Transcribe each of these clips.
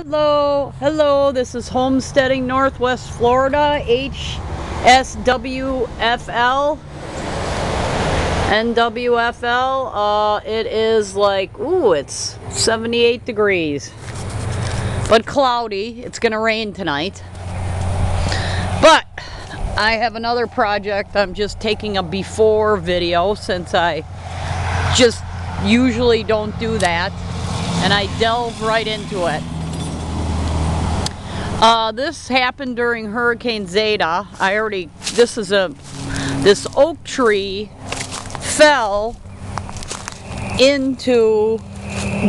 Hello, this is Homesteading Northwest Florida, HSWFL, NWFL. It is like, ooh, it's 78 degrees, but cloudy. It's gonna rain tonight. But I have another project. I'm just taking a before video since I just usually don't do that, and I delve right into it. This happened during Hurricane Zeta. This oak tree fell into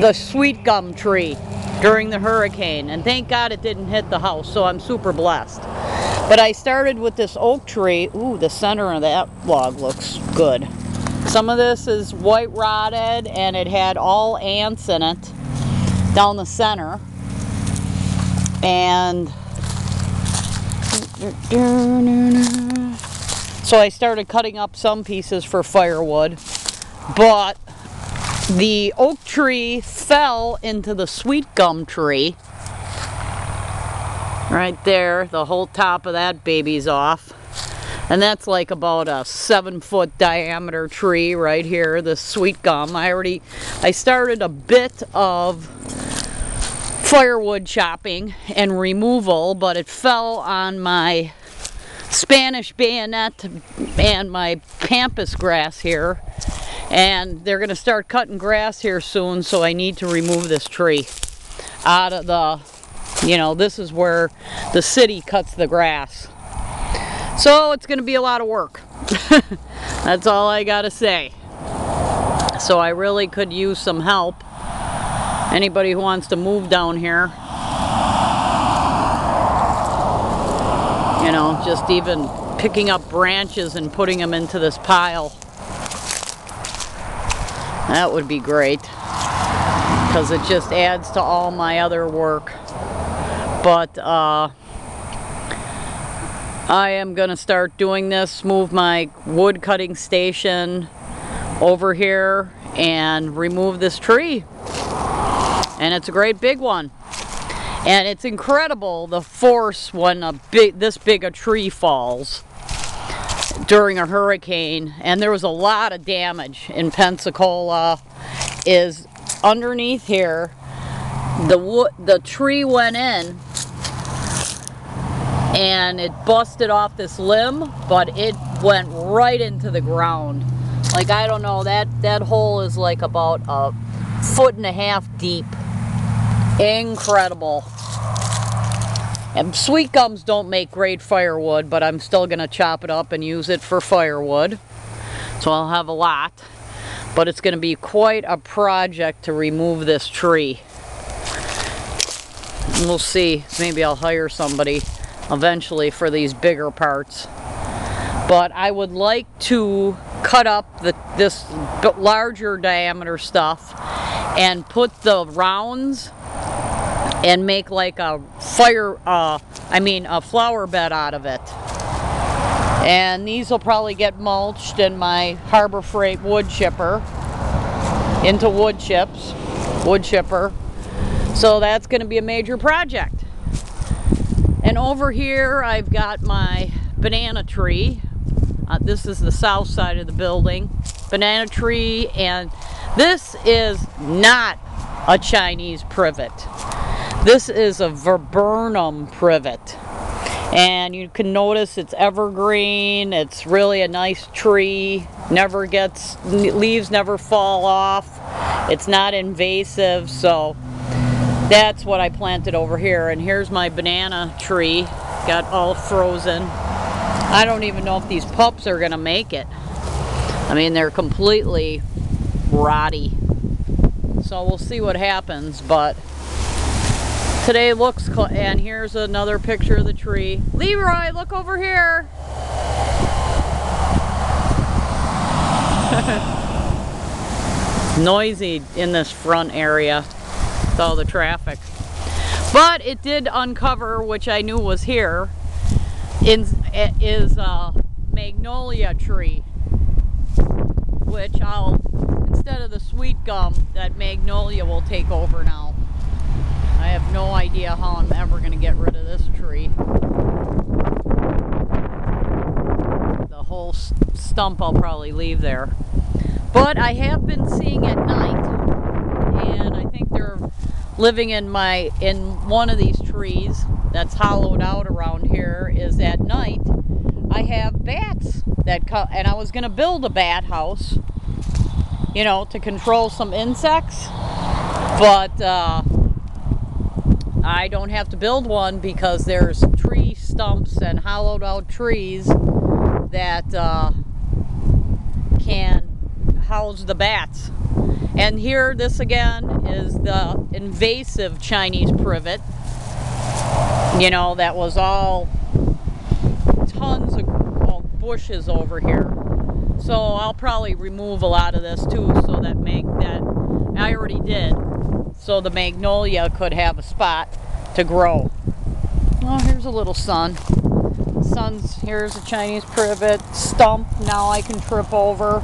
the sweet gum tree during the hurricane, and thank God it didn't hit the house, so I'm super blessed. But I started with this oak tree. Ooh, the center of that log looks good. Some of this is white rotted, and it had all ants in it down the center. And so I started cutting up some pieces for firewood, but the oak tree fell into the sweet gum tree right there. The whole top of that baby's off, and that's like about a 7-foot diameter tree right here, the sweet gum. I started a bit of firewood chopping and removal, but it fell on my Spanish bayonet and my pampas grass here, and they're going to start cutting grass here soon, so I need to remove this tree out of the, this is where the city cuts the grass, so it's going to be a lot of work. That's all I gotta say. So I really could use some help. Anybody who wants to move down here, just even picking up branches and putting them into this pile, that would be great, because it just adds to all my other work. But I am going to start doing this, move my wood cutting station over here and remove this tree. And it's a great big one, and it's incredible the force when this big a tree falls during a hurricane. And there was a lot of damage in Pensacola. Is underneath here, the tree went in and it busted off this limb, but it went right into the ground. Like, I don't know, that hole is like about a 1.5 feet deep. Incredible. And sweet gums don't make great firewood, but I'm still going to chop it up and use it for firewood. So I'll have a lot. But it's going to be quite a project to remove this tree. And we'll see. Maybe I'll hire somebody eventually for these bigger parts. But I would like to cut up this larger diameter stuff and put the rounds and make like a flower bed out of it. And these will probably get mulched in my Harbor Freight wood chipper into wood chipper. So that's going to be a major project. And over here I've got my banana tree. This is the south side of the building. Banana tree, and this is not a Chinese privet. This is a viburnum privet, and you can notice it's evergreen. It's really a nice tree. Leaves never fall off. It's not invasive, so that's what I planted over here. And here's my banana tree, got all frozen. I don't even know if these pups are gonna make it. I mean, they're completely rotty. So we'll see what happens, but today looks cool. And here's another picture of the tree. Leroy, look over here. Noisy in this front area with all the traffic. But it did uncover, which I knew was here, is a magnolia tree, which instead of the sweet gum, that magnolia will take over now. I have no idea how I'm ever going to get rid of this tree. The whole stump I'll probably leave there. But I have been seeing at night, and I think they're living in one of these trees that's hollowed out around here. Is at night I have bats that come, and I was going to build a bat house, you know, to control some insects, but I don't have to build one because there's tree stumps and hollowed out trees that can house the bats. And here, this again is the invasive Chinese privet. You know, that was all tons of bushes over here. So I'll probably remove a lot of this too, so that I already did, so the magnolia could have a spot to grow. Oh, here's a little sun. Here's a Chinese privet stump. Now I can trip over.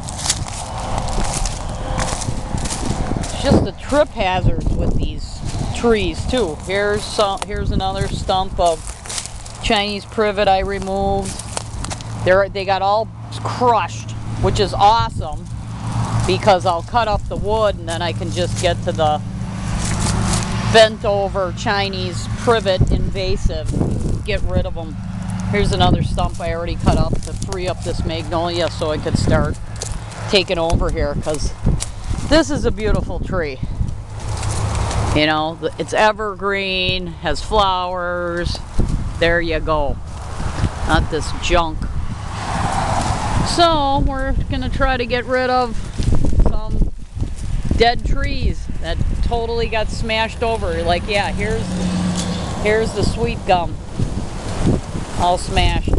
It's just a trip hazard with these trees too. Here's another stump of Chinese privet I removed. They got all crushed, which is awesome because I'll cut up the wood and then I can just get to the bent over Chinese privet invasive, get rid of them. Here's another stump I already cut up to free up this magnolia so I could start taking over here, because this is a beautiful tree. You know, it's evergreen, has flowers. There you go. Not this junk. So we're gonna try to get rid of some dead trees that totally got smashed over. Like, yeah, here's the sweet gum, all smashed.